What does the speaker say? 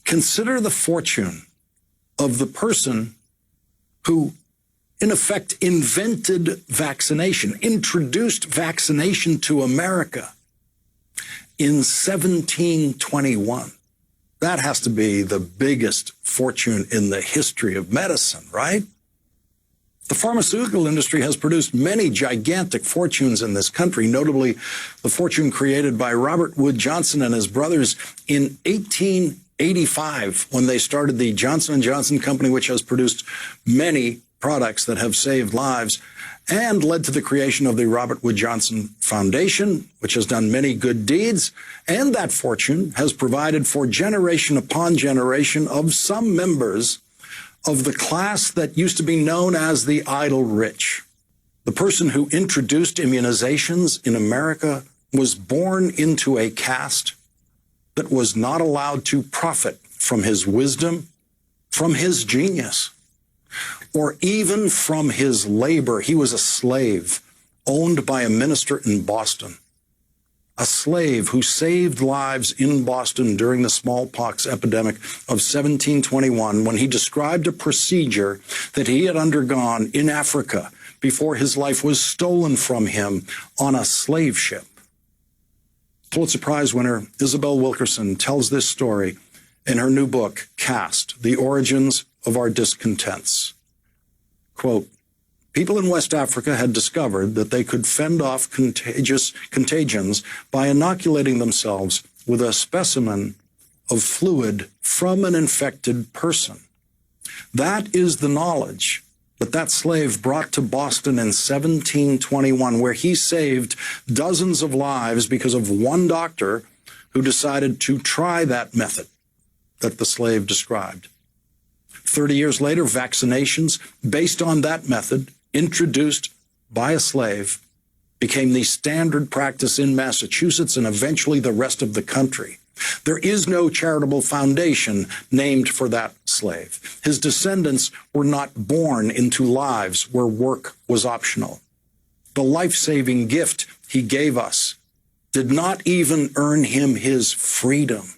Consider the fortune of the person who, in effect, invented vaccination, introduced vaccination to America in 1721. That has to be the biggest fortune in the history of medicine, right? The pharmaceutical industry has produced many gigantic fortunes in this country, notably the fortune created by Robert Wood Johnson and his brothers in 1885 when they started the Johnson & Johnson Company, which has produced many products that have saved lives and led to the creation of the Robert Wood Johnson Foundation, which has done many good deeds. And that fortune has provided for generation upon generation of some members of the class that used to be known as the idle rich. The person who introduced immunizations in America was born into a caste that was not allowed to profit from his wisdom, from his genius, or even from his labor. He was a slave owned by a minister in Boston, a slave who saved lives in Boston during the smallpox epidemic of 1721 when he described a procedure that he had undergone in Africa before his life was stolen from him on a slave ship. Pulitzer Prize winner Isabel Wilkerson tells this story in her new book, Caste: The Origins of Our Discontents. Quote, people in West Africa had discovered that they could fend off contagions by inoculating themselves with a specimen of fluid from an infected person. That is the knowledge that slave brought to Boston in 1721, where he saved dozens of lives because of one doctor who decided to try that method that the slave described. 30 years later, vaccinations based on that method, introduced by a slave, became the standard practice in Massachusetts and eventually the rest of the country. There is no charitable foundation named for that slave. His descendants were not born into lives where work was optional. The life-saving gift he gave us did not even earn him his freedom.